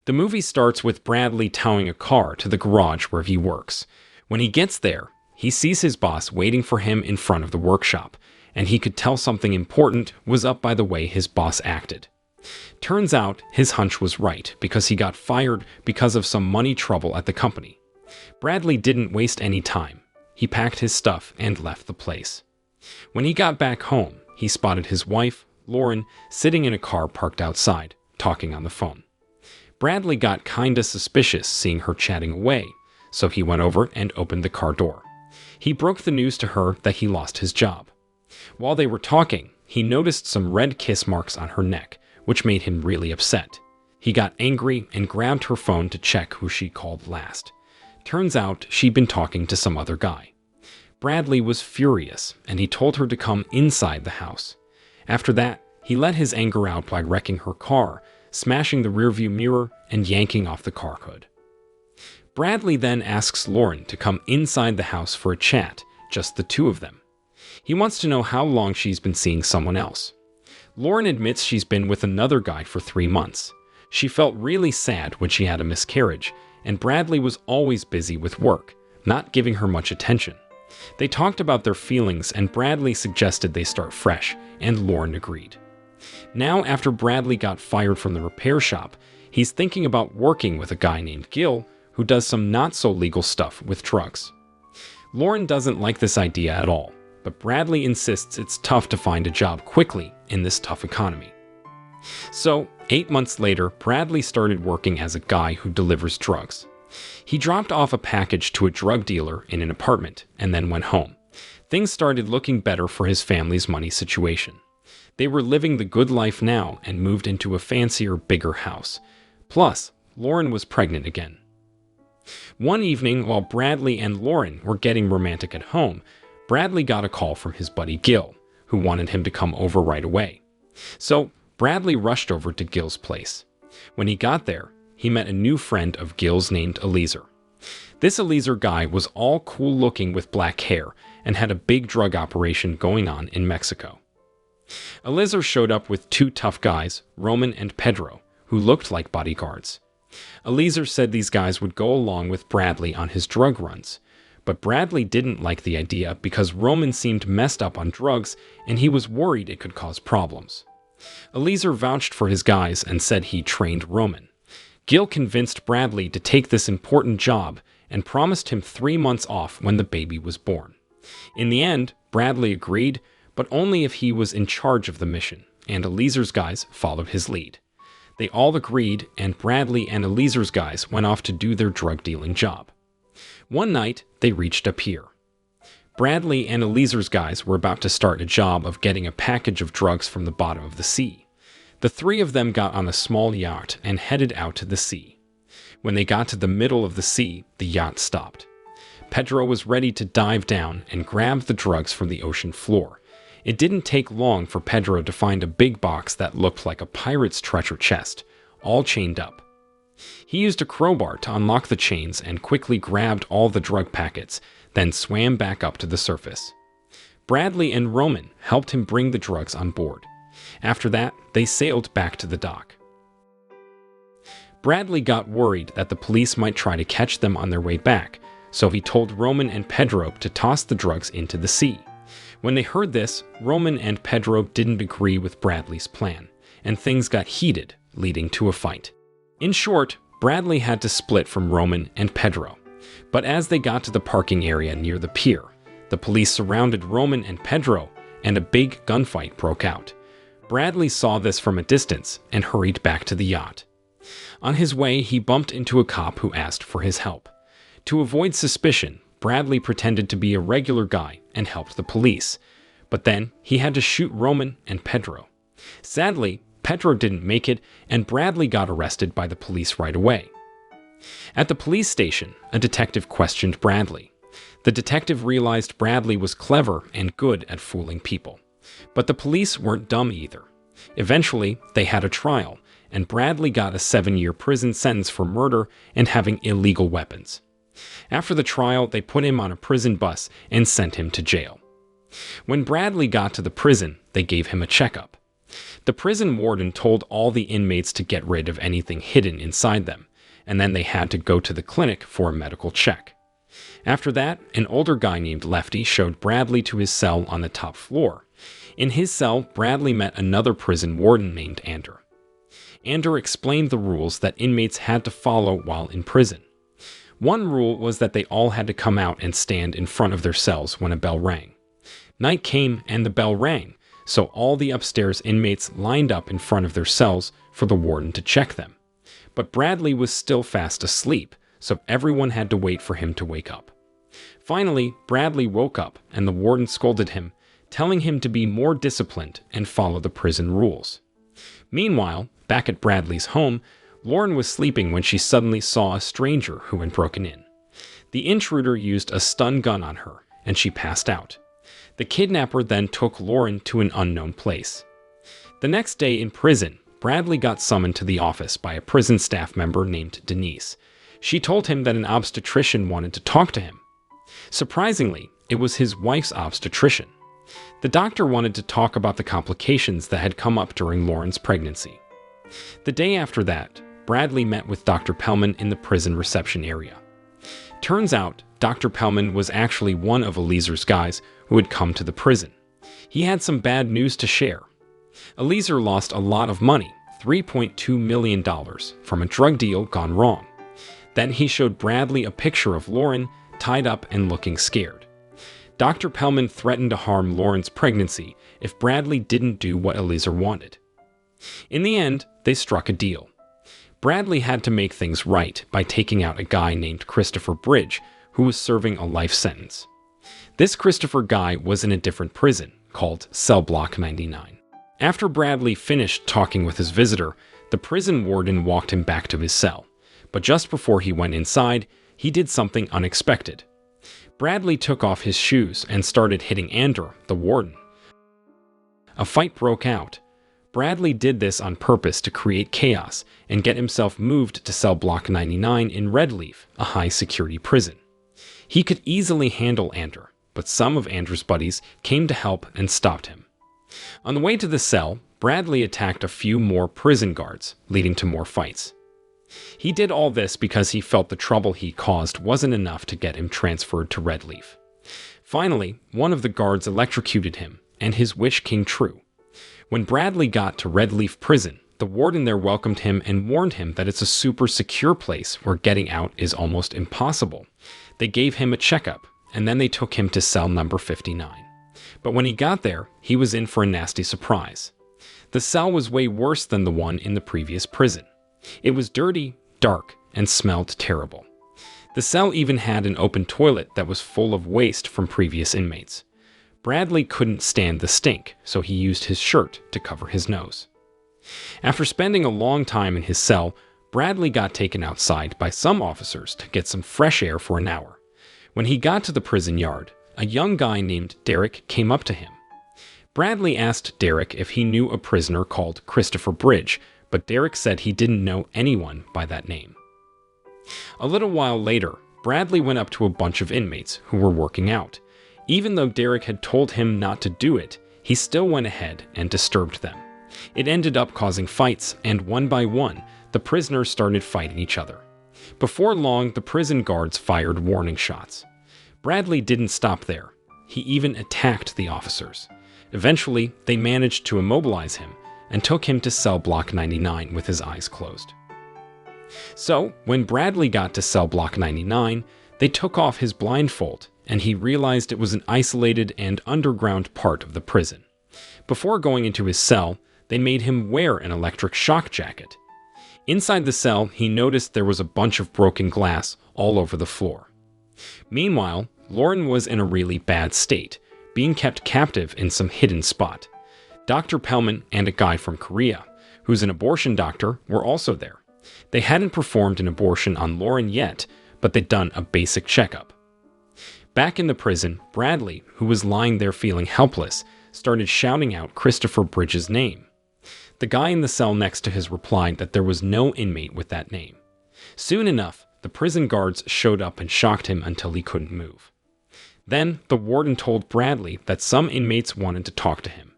The movie starts with Bradley towing a car to the garage where he works. When he gets there, he sees his boss waiting for him in front of the workshop, and he could tell something important was up by the way his boss acted. Turns out his hunch was right because he got fired because of some money trouble at the company. Bradley didn't waste any time. He packed his stuff and left the place. When he got back home, he spotted his wife, Lauren, sitting in a car parked outside, talking on the phone. Bradley got kinda suspicious seeing her chatting away, so he went over and opened the car door. He broke the news to her that he lost his job. While they were talking, he noticed some red kiss marks on her neck, which made him really upset. He got angry and grabbed her phone to check who she called last. Turns out she'd been talking to some other guy. Bradley was furious, and he told her to come inside the house. After that, he let his anger out by wrecking her car, smashing the rearview mirror, and yanking off the car hood. Bradley then asks Lauren to come inside the house for a chat, just the two of them. He wants to know how long she's been seeing someone else. Lauren admits she's been with another guy for 3 months. She felt really sad when she had a miscarriage, and Bradley was always busy with work, not giving her much attention. They talked about their feelings, and Bradley suggested they start fresh, and Lauren agreed. Now, after Bradley got fired from the repair shop, he's thinking about working with a guy named Gil, who does some not-so-legal stuff with drugs. Lauren doesn't like this idea at all, but Bradley insists it's tough to find a job quickly in this tough economy. So, 8 months later, Bradley started working as a guy who delivers drugs. He dropped off a package to a drug dealer in an apartment and then went home. Things started looking better for his family's money situation. They were living the good life now and moved into a fancier, bigger house. Plus, Lauren was pregnant again. One evening, while Bradley and Lauren were getting romantic at home, Bradley got a call from his buddy Gil, who wanted him to come over right away. So, Bradley rushed over to Gil's place. When he got there, he met a new friend of Gil's named Eliezer. This Eliezer guy was all cool-looking with black hair and had a big drug operation going on in Mexico. Eliezer showed up with 2 tough guys, Roman and Pedro, who looked like bodyguards. Eliezer said these guys would go along with Bradley on his drug runs, but Bradley didn't like the idea because Roman seemed messed up on drugs and he was worried it could cause problems. Eliezer vouched for his guys and said he trained Roman. Gil convinced Bradley to take this important job and promised him 3 months off when the baby was born. In the end, Bradley agreed, but only if he was in charge of the mission, and Eliezer's guys followed his lead. They all agreed, and Bradley and Eliezer's guys went off to do their drug-dealing job. One night, they reached a pier. Bradley and Eliezer's guys were about to start a job of getting a package of drugs from the bottom of the sea. The 3 of them got on a small yacht and headed out to the sea. When they got to the middle of the sea, the yacht stopped. Pedro was ready to dive down and grab the drugs from the ocean floor. It didn't take long for Pedro to find a big box that looked like a pirate's treasure chest, all chained up. He used a crowbar to unlock the chains and quickly grabbed all the drug packets, then swam back up to the surface. Bradley and Roman helped him bring the drugs on board. After that, they sailed back to the dock. Bradley got worried that the police might try to catch them on their way back, so he told Roman and Pedro to toss the drugs into the sea. When they heard this, Roman and Pedro didn't agree with Bradley's plan, and things got heated, leading to a fight. In short, Bradley had to split from Roman and Pedro. But as they got to the parking area near the pier, the police surrounded Roman and Pedro, and a big gunfight broke out. Bradley saw this from a distance and hurried back to the yacht. On his way, he bumped into a cop who asked for his help. To avoid suspicion, Bradley pretended to be a regular guy and helped the police, but then he had to shoot Roman and Pedro. Sadly, Pedro didn't make it, and Bradley got arrested by the police right away. At the police station, a detective questioned Bradley. The detective realized Bradley was clever and good at fooling people. But the police weren't dumb either. Eventually, they had a trial, and Bradley got a 7-year prison sentence for murder and having illegal weapons. After the trial, they put him on a prison bus and sent him to jail. When Bradley got to the prison, they gave him a checkup. The prison warden told all the inmates to get rid of anything hidden inside them, and then they had to go to the clinic for a medical check. After that, an older guy named Lefty showed Bradley to his cell on the top floor. In his cell, Bradley met another prison warden named Ander. Ander explained the rules that inmates had to follow while in prison. One rule was that they all had to come out and stand in front of their cells when a bell rang. Night came and the bell rang, so all the upstairs inmates lined up in front of their cells for the warden to check them. But Bradley was still fast asleep, so everyone had to wait for him to wake up. Finally, Bradley woke up and the warden scolded him, telling him to be more disciplined and follow the prison rules. Meanwhile, back at Bradley's home, Lauren was sleeping when she suddenly saw a stranger who had broken in. The intruder used a stun gun on her, and she passed out. The kidnapper then took Lauren to an unknown place. The next day in prison, Bradley got summoned to the office by a prison staff member named Denise. She told him that an obstetrician wanted to talk to him. Surprisingly, it was his wife's obstetrician. The doctor wanted to talk about the complications that had come up during Lauren's pregnancy. The day after that, Bradley met with Dr. Pellman in the prison reception area. Turns out, Dr. Pellman was actually one of Elieser's guys who had come to the prison. He had some bad news to share. Elieser lost a lot of money, $3.2 million, from a drug deal gone wrong. Then he showed Bradley a picture of Lauren, tied up and looking scared. Dr. Pellman threatened to harm Lauren's pregnancy if Bradley didn't do what Elieser wanted. In the end, they struck a deal. Bradley had to make things right by taking out a guy named Christopher Bridge, who was serving a life sentence. This Christopher guy was in a different prison, called Cell Block 99. After Bradley finished talking with his visitor, the prison warden walked him back to his cell. But just before he went inside, he did something unexpected. Bradley took off his shoes and started hitting Ander, the warden. A fight broke out. Bradley did this on purpose to create chaos and get himself moved to Cell Block 99 in Redleaf, a high-security prison. He could easily handle Ander, but some of Ander's buddies came to help and stopped him. On the way to the cell, Bradley attacked a few more prison guards, leading to more fights. He did all this because he felt the trouble he caused wasn't enough to get him transferred to Redleaf. Finally, one of the guards electrocuted him, and his wish came true. When Bradley got to Redleaf Prison, the warden there welcomed him and warned him that it's a super secure place where getting out is almost impossible. They gave him a checkup, and then they took him to cell number 59. But when he got there, he was in for a nasty surprise. The cell was way worse than the one in the previous prison. It was dirty, dark, and smelled terrible. The cell even had an open toilet that was full of waste from previous inmates. Bradley couldn't stand the stink, so he used his shirt to cover his nose. After spending a long time in his cell, Bradley got taken outside by some officers to get some fresh air for an hour. When he got to the prison yard, a young guy named Derek came up to him. Bradley asked Derek if he knew a prisoner called Christopher Bridge, but Derek said he didn't know anyone by that name. A little while later, Bradley went up to a bunch of inmates who were working out. Even though Derek had told him not to do it, he still went ahead and disturbed them. It ended up causing fights, and one by one, the prisoners started fighting each other. Before long, the prison guards fired warning shots. Bradley didn't stop there. He even attacked the officers. Eventually, they managed to immobilize him and took him to Cell Block 99 with his eyes closed. So, when Bradley got to Cell Block 99, they took off his blindfold, and he realized it was an isolated and underground part of the prison. Before going into his cell, they made him wear an electric shock jacket. Inside the cell, he noticed there was a bunch of broken glass all over the floor. Meanwhile, Lauren was in a really bad state, being kept captive in some hidden spot. Dr. Pellman and a guy from Korea, who's an abortion doctor, were also there. They hadn't performed an abortion on Lauren yet, but they'd done a basic checkup. Back in the prison, Bradley, who was lying there feeling helpless, started shouting out Christopher Bridge's name. The guy in the cell next to his replied that there was no inmate with that name. Soon enough, the prison guards showed up and shocked him until he couldn't move. Then, the warden told Bradley that some inmates wanted to talk to him.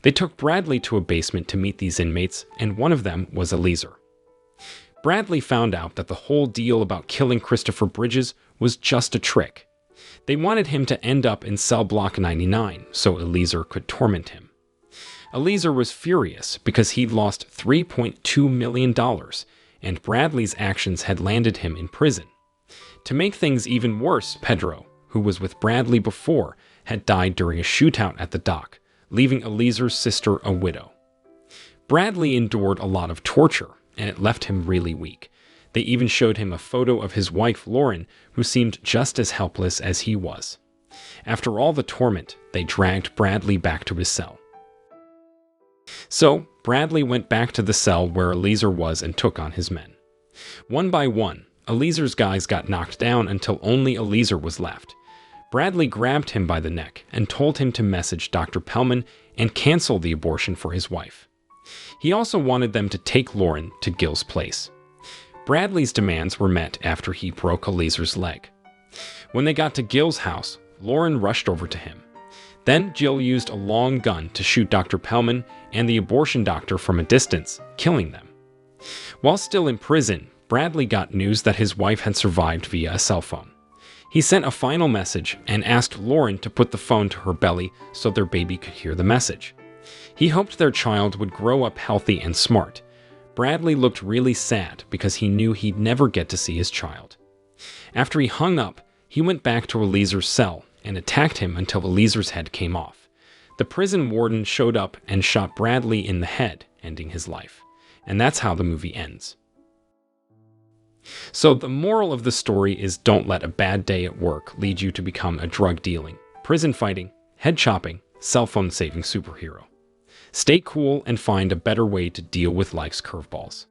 They took Bradley to a basement to meet these inmates, and one of them was Eliezer. Bradley found out that the whole deal about killing Christopher Bridges was just a trick. They wanted him to end up in cell block 99 so Eliezer could torment him. Eliezer was furious because he'd lost $3.2 million, and Bradley's actions had landed him in prison. To make things even worse, Pedro, who was with Bradley before, had died during a shootout at the dock, leaving Eliezer's sister a widow. Bradley endured a lot of torture, and it left him really weak. They even showed him a photo of his wife, Lauren, who seemed just as helpless as he was. After all the torment, they dragged Bradley back to his cell. So, Bradley went back to the cell where Eliezer was and took on his men. One by one, Eliezer's guys got knocked down until only Eliezer was left. Bradley grabbed him by the neck and told him to message Dr. Pellman and cancel the abortion for his wife. He also wanted them to take Lauren to Gil's place. Bradley's demands were met after he broke Eliezer's leg. When they got to Gil's house, Lauren rushed over to him. Then Jill used a long gun to shoot Dr. Pellman and the abortion doctor from a distance, killing them. While still in prison, Bradley got news that his wife had survived via a cell phone. He sent a final message and asked Lauren to put the phone to her belly so their baby could hear the message. He hoped their child would grow up healthy and smart. Bradley looked really sad because he knew he'd never get to see his child. After he hung up, he went back to Eliezer's cell and attacked him until Eliezer's head came off. The prison warden showed up and shot Bradley in the head, ending his life. And that's how the movie ends. So the moral of the story is don't let a bad day at work lead you to become a drug-dealing, prison-fighting, head-chopping, cell-phone-saving superhero. Stay cool and find a better way to deal with life's curveballs.